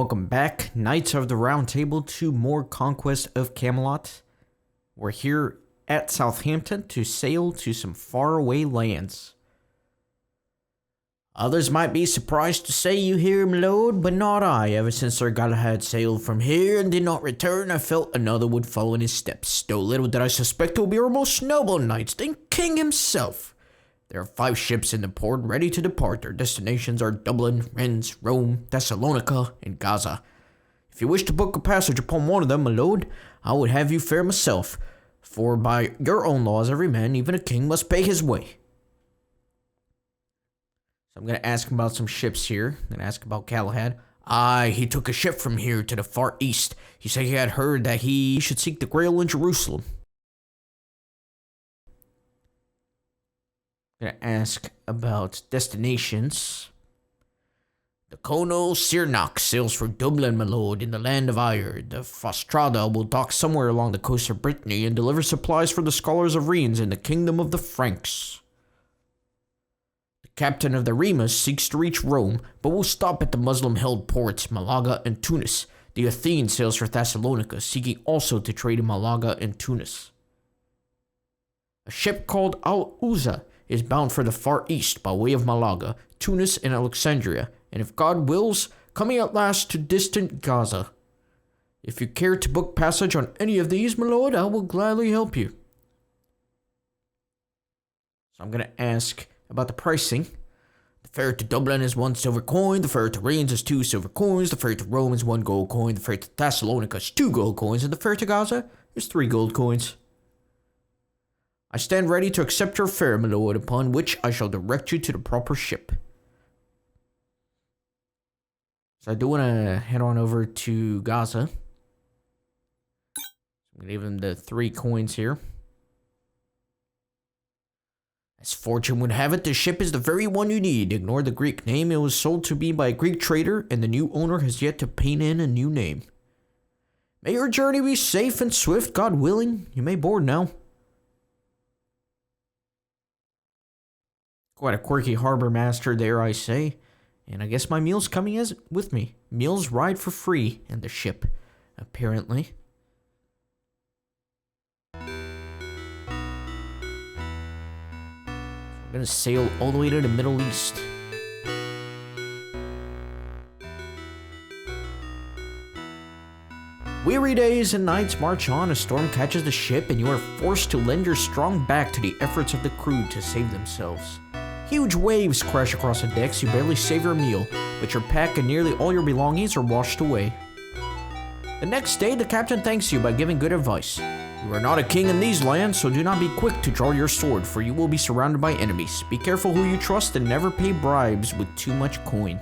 welcome back, Knights of the Round Table, to more Conquest of Camelot. We're here at Southampton to sail to some faraway lands. Others might be surprised to say you hear, my lord, but not I. Ever since Sir Galahad sailed from here and did not return, I felt another would follow in his steps. Though little did I suspect it would be our most noble knights, the king himself. There are 5 ships in the port ready to depart. Their destinations are Dublin, Rennes, Rome, Thessalonica, and Gaza. If you wish to book a passage upon one of them, my lord, I would have you fare myself, for by your own laws every man, even a king, must pay his way. So I'm going to ask him about some ships here. I'm going to ask about Galahad. Aye, he took a ship from here to the far east. He said he had heard that he should seek the Grail in Jerusalem. I'm going to ask about destinations. The Cono Sirnock sails for Dublin, my lord, in the land of Ire. The Fastrada will dock somewhere along the coast of Brittany and deliver supplies for the scholars of Rennes in the kingdom of the Franks. The captain of the Remus seeks to reach Rome, but will stop at the Muslim-held ports Malaga and Tunis. The Athene sails for Thessalonica, seeking also to trade in Malaga and Tunis. A ship called Al-Uza is bound for the far east by way of Malaga, Tunis, and Alexandria, and if God wills, coming at last to distant Gaza. If you care to book passage on any of these, my lord, I will gladly help you. So I'm going to ask about the pricing. The fare to Dublin is 1 silver coin, the fare to Rennes is 2 silver coins, the fare to Rome is 1 gold coin, the fare to Thessalonica is 2 gold coins, and the fare to Gaza is 3 gold coins. I stand ready to accept your fare, my lord, upon which I shall direct you to the proper ship. So I do want to head on over to Gaza. I'm going to give him the 3 coins here. As fortune would have it, the ship is the very one you need. Ignore the Greek name. It was sold to me by a Greek trader, and the new owner has yet to paint in a new name. May your journey be safe and swift, God willing. You may board now. Quite a quirky harbor master there, I say. And I guess my meal's coming with me. Meals ride for free in the ship, apparently. I'm gonna sail all the way to the Middle East. Weary days and nights march on, a storm catches the ship, and you are forced to lend your strong back to the efforts of the crew to save themselves. Huge waves crash across the decks, you barely save your meal, but your pack and nearly all your belongings are washed away. The next day, the captain thanks you by giving good advice. You are not a king in these lands, so do not be quick to draw your sword, for you will be surrounded by enemies. Be careful who you trust and never pay bribes with too much coin.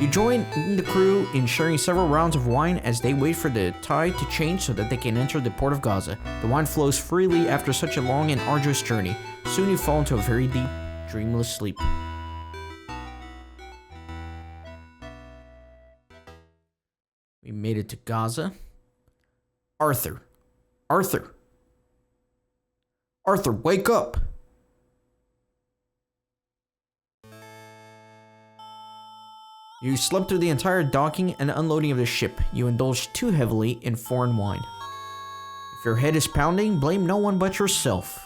You join the crew in sharing several rounds of wine as they wait for the tide to change so that they can enter the port of Gaza. The wine flows freely after such a long and arduous journey. Soon you fall into a very deep, dreamless sleep. We made it to Gaza. Arthur, wake up! You slept through the entire docking and unloading of the ship. You indulged too heavily in foreign wine. If your head is pounding, blame no one but yourself.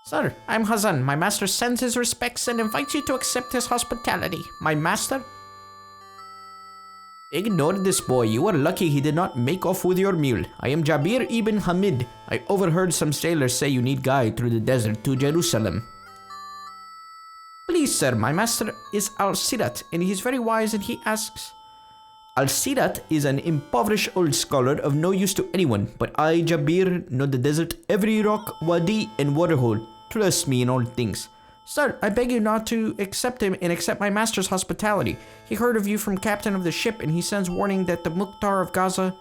Sir, I'm Hazan. My master sends his respects and invites you to accept his hospitality. My master? Ignore this boy. You are lucky he did not make off with your mule. I am Jabir ibn Hamid. I overheard some sailors say you need guide through the desert to Jerusalem. Please, sir, my master is Al-Sirat, and he's very wise, and he asks. Al-Sirat is an impoverished old scholar of no use to anyone, but I, Jabir, know the desert, every rock, wadi, and waterhole. Trust me in all things. Sir, I beg you not to accept him and accept my master's hospitality. He heard of you from captain of the ship, and he sends warning that the Mukhtar of Gaza...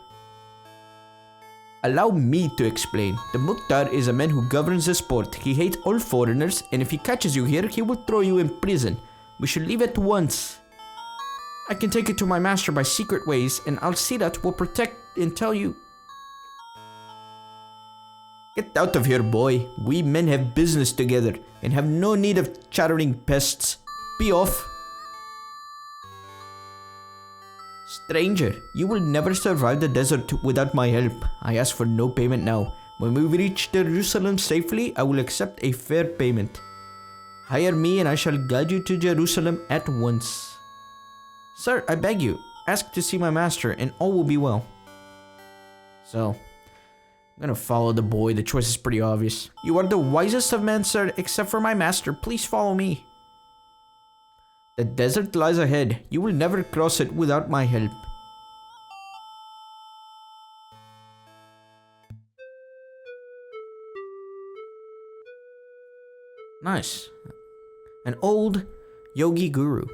Allow me to explain. The Mukhtar is a man who governs this port. He hates all foreigners, and if he catches you here, he will throw you in prison. We should leave at once. I can take it to my master by secret ways, and Alcidat will protect and tell you. Get out of here, boy. We men have business together and have no need of chattering pests. Be off. Stranger, you will never survive the desert without my help. I ask for no payment now. When we reach Jerusalem safely, I will accept a fair payment. Hire me and I shall guide you to Jerusalem at once. Sir, I beg you, ask to see my master and all will be well. So, I'm gonna follow the boy. The choice is pretty obvious. You are the wisest of men, sir, except for my master. Please follow me. The desert lies ahead. You will never cross it without my help. Nice. An old yogi guru.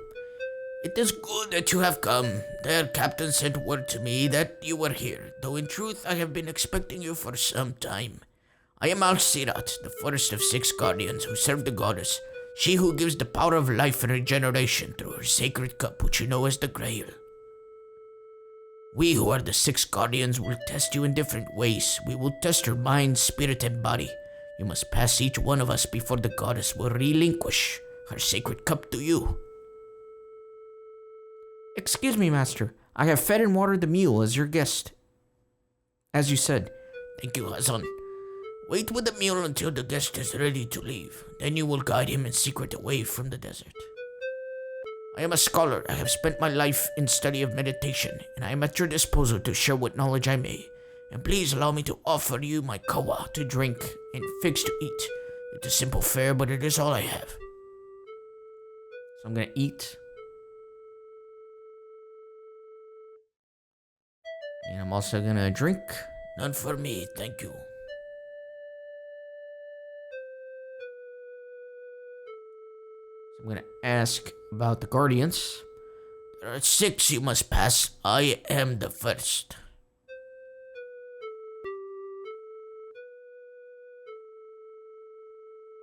It is good that you have come. Their captain sent word to me that you were here, though in truth I have been expecting you for some time. I am Alcirat, the first of 6 guardians who serve the goddess, she who gives the power of life and regeneration through her sacred cup, which you know as the Grail. We who are the 6 guardians will test you in different ways. We will test your mind, spirit, and body. You must pass each one of us before the goddess will relinquish her sacred cup to you. Excuse me, master. I have fed and watered the mule as your guest. As you said. Thank you, Hazan. Wait with the mule until the guest is ready to leave. Then you will guide him in secret away from the desert. I am a scholar. I have spent my life in study of meditation, and I am at your disposal to share what knowledge I may. And please allow me to offer you my kawa to drink and figs to eat. It is simple fare, but it is all I have. So I'm gonna eat. And I'm also gonna drink. None for me, thank you. So I'm gonna ask about the guardians. There are 6 you must pass. I am the first.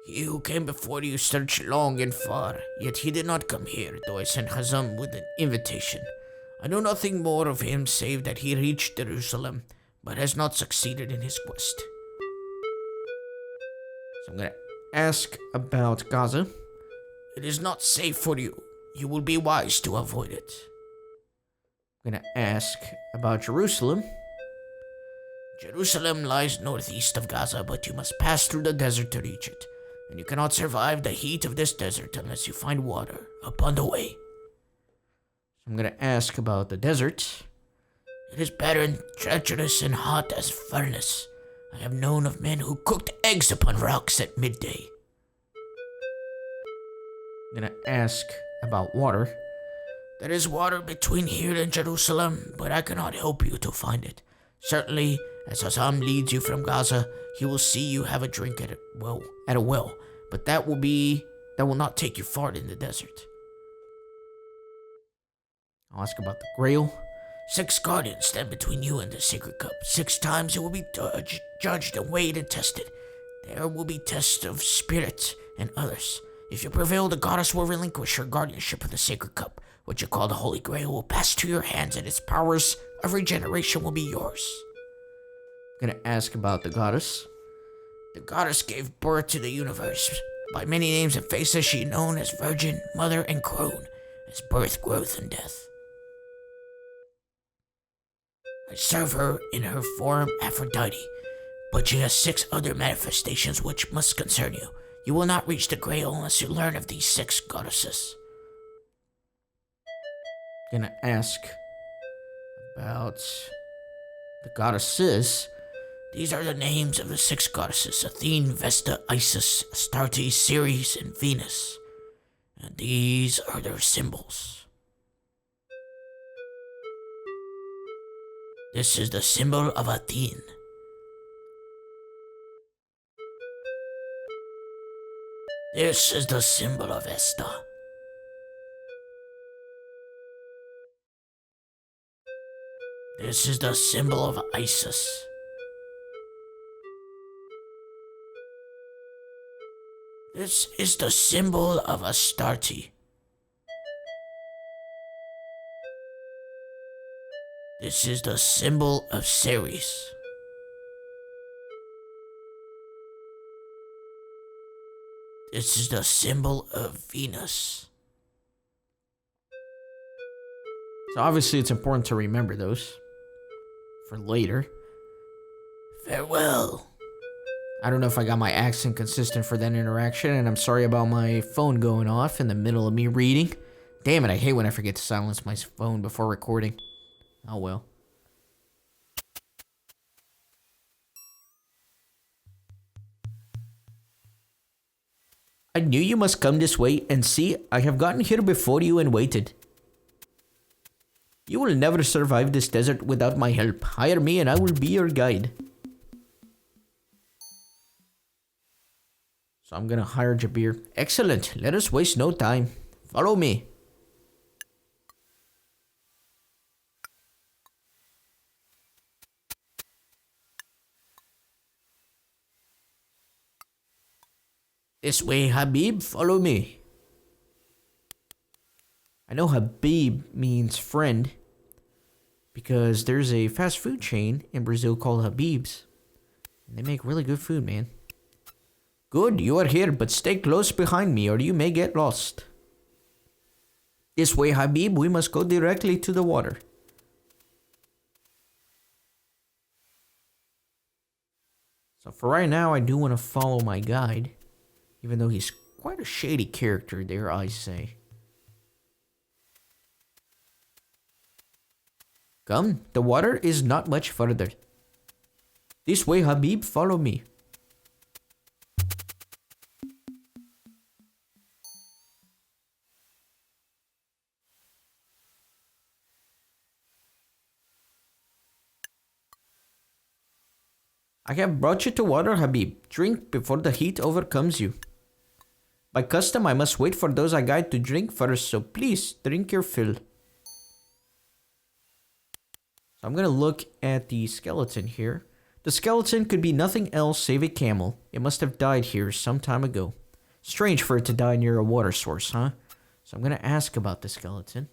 He who came before you searched long and far, yet he did not come here, though I sent Hazam with an invitation. I know nothing more of him save that he reached Jerusalem, but has not succeeded in his quest. So I'm gonna ask about Gaza. It is not safe for you. You will be wise to avoid it. I'm gonna ask about Jerusalem. Jerusalem lies northeast of Gaza, but you must pass through the desert to reach it. And you cannot survive the heat of this desert unless you find water upon the way. I'm gonna ask about the desert. It is barren, treacherous, and hot as furnace. I have known of men who cooked eggs upon rocks at midday. I'm gonna ask about water. There is water between here and Jerusalem, but I cannot help you to find it. Certainly, as Hassam leads you from Gaza, he will see you have a drink at a well, but that will not take you far in the desert. I'll ask about the Grail. 6 guardians stand between you and the sacred cup. 6 times it will be judged and weighed and tested. There will be tests of spirit and others. If you prevail, the goddess will relinquish her guardianship of the sacred cup. What you call the Holy Grail will pass to your hands, and its powers of regeneration will be yours. I'm gonna ask about the goddess. The goddess gave birth to the universe. By many names and faces, she is known as Virgin, Mother, and Crone, as birth, growth, and death. I serve her in her form Aphrodite, but she has 6 other manifestations which must concern you. You will not reach the Grail unless you learn of these 6 goddesses. Gonna ask about the goddesses. These are the names of the 6 goddesses: Athene, Vesta, Isis, Astarte, Ceres, and Venus. And these are their symbols. This is the symbol of Athene. This is the symbol of Vesta. This is the symbol of Isis. This is the symbol of Astarte. This is the symbol of Ceres. This is the symbol of Venus. So obviously it's important to remember those for later. Farewell. I don't know if I got my accent consistent for that interaction, and I'm sorry about my phone going off in the middle of me reading. Damn it, I hate when I forget to silence my phone before recording. Oh well. I knew you must come this way, and see, I have gotten here before you and waited. You will never survive this desert without my help. Hire me and I will be your guide. So I'm gonna hire Jabir. Excellent. Let us waste no time. Follow me. This way, Habib. Follow me. I know Habib means friend because there's a fast food chain in Brazil called Habib's. And they make really good food, man. Good, you are here, but stay close behind me or you may get lost. This way, Habib, we must go directly to the water. So for right now, I do want to follow my guide, even though he's quite a shady character, dare I say. Come, the water is not much further. This way, Habib, follow me. I have brought you to water, Habib. Drink before the heat overcomes you. By custom, I must wait for those I guide to drink first, so please drink your fill. I'm gonna look at the skeleton here. The skeleton could be nothing else save a camel. It must have died here some time ago. Strange for it to die near a water source, huh? So I'm gonna ask about the skeleton.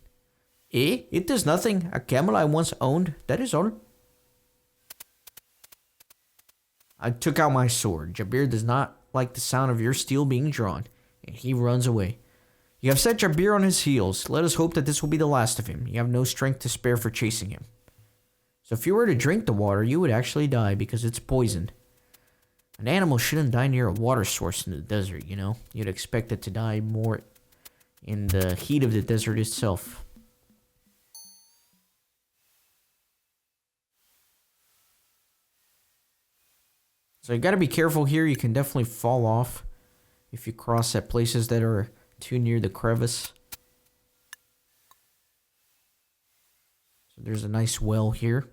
It is nothing. A camel I once owned, that is all. I took out my sword. Jabir does not like the sound of your steel being drawn, and he runs away. You have set Jabir on his heels. Let us hope that this will be the last of him. You have no strength to spare for chasing him. So if you were to drink the water, you would actually die because it's poisoned. An animal shouldn't die near a water source in the desert, you know? You'd expect it to die more in the heat of the desert itself. So you gotta be careful here. You can definitely fall off if you cross at places that are too near the crevice. So there's a nice well here.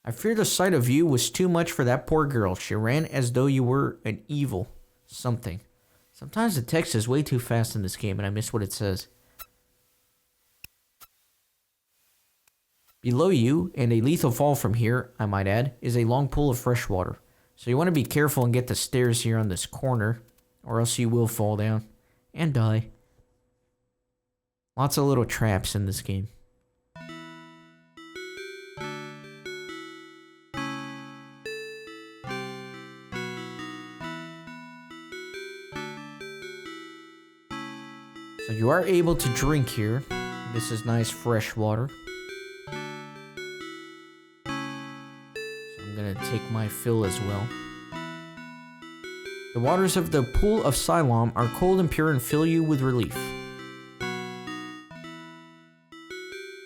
I fear the sight of you was too much for that poor girl. She ran as though you were an evil something. Sometimes the text is way too fast in this game and I miss what it says. Below you, and a lethal fall from here, I might add, is a long pool of fresh water. So you want to be careful and get the stairs here on this corner, or else you will fall down and die. Lots of little traps in this game. So you are able to drink here. This is nice fresh water. So I'm gonna take my fill as well. The waters of the pool of Siloam are cold and pure and fill you with relief.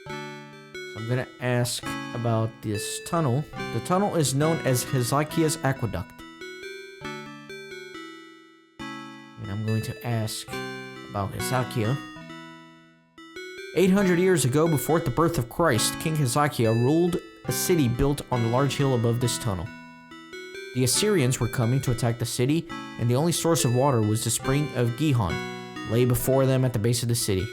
So I'm gonna ask about this tunnel. The tunnel is known as Hezekiah's Aqueduct. And I'm going to ask about Hezekiah. 800 years ago, before the birth of Christ, King Hezekiah ruled a city built on a large hill above this tunnel. The Assyrians were coming to attack the city, and the only source of water was the spring of Gihon, lay before them at the base of the city.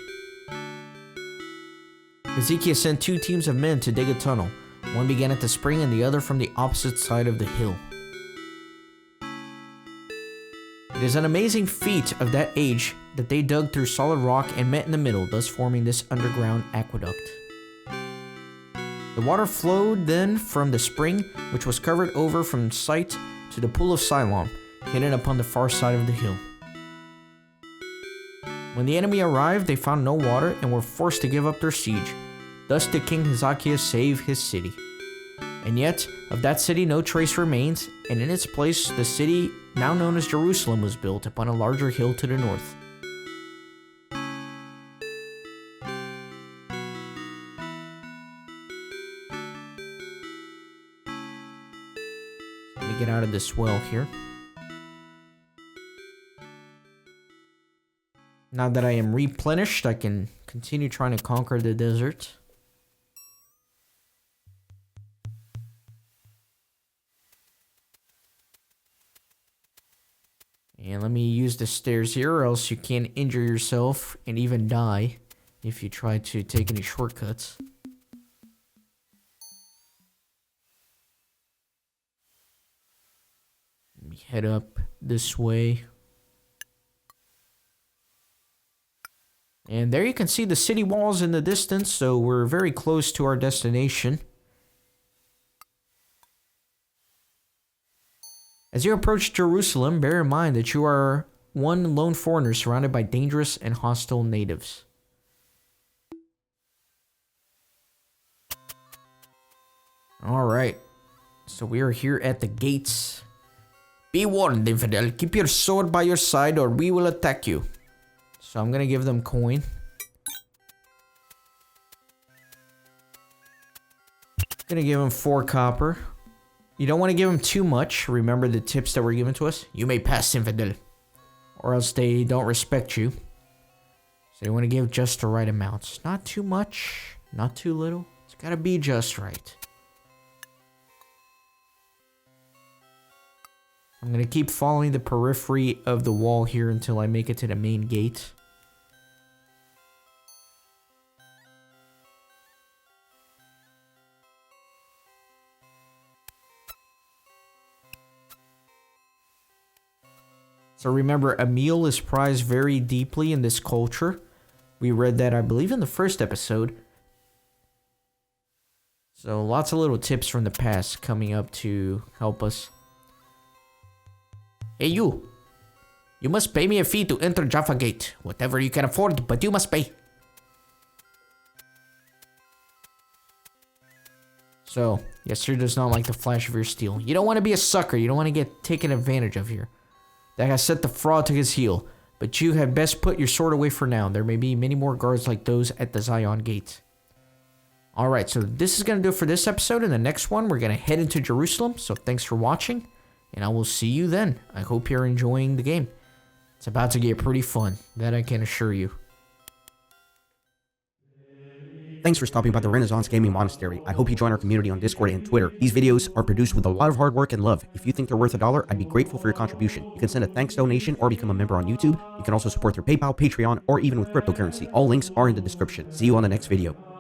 Hezekiah sent 2 teams of men to dig a tunnel. One began at the spring and the other from the opposite side of the hill. It is an amazing feat of that age that they dug through solid rock and met in the middle, thus forming this underground aqueduct. The water flowed then from the spring, which was covered over from sight, to the pool of Siloam, hidden upon the far side of the hill. When the enemy arrived, they found no water and were forced to give up their siege. Thus did King Hezekiah save his city. And yet, of that city no trace remains, and in its place the city now known as Jerusalem was built upon a larger hill to the north. Let me get out of this well here. Now that I am replenished, I can continue trying to conquer the desert. And let me use the stairs here, or else you can injure yourself and even die if you try to take any shortcuts. Let me head up this way. And there you can see the city walls in the distance, so we're very close to our destination. As you approach Jerusalem, bear in mind that you are one lone foreigner surrounded by dangerous and hostile natives. Alright, so we are here at the gates. Be warned, infidel. Keep your sword by your side or we will attack you. So I'm gonna give them coin. Gonna give them 4 copper. You don't want to give them too much. Remember the tips that were given to us? You may pass, infidel, or else they don't respect you. So you want to give just the right amounts. Not too much, not too little. It's gotta be just right. I'm gonna keep following the periphery of the wall here until I make it to the main gate. So remember, a meal is prized very deeply in this culture. We read that, I believe, in the first episode. So lots of little tips from the past coming up to help us. Hey you! You must pay me a fee to enter Jaffa Gate. Whatever you can afford, but you must pay. So, Yasir does not like the flash of your steel. You don't want to be a sucker. You don't want to get taken advantage of here. That has set the fraud to his heel, but you had best put your sword away for now. There may be many more guards like those at the Zion Gate. Alright, so this is going to do it for this episode. In the next one, we're going to head into Jerusalem. So thanks for watching, and I will see you then. I hope you're enjoying the game. It's about to get pretty fun, that I can assure you. Thanks for stopping by the Renaissance Gaming Monastery. I hope you join our community on Discord and Twitter. These videos are produced with a lot of hard work and love. If you think they're worth $1, I'd be grateful for your contribution. You can send a thanks donation or become a member on YouTube. You can also support through PayPal, Patreon, or even with cryptocurrency. All links are in the description. See you on the next video.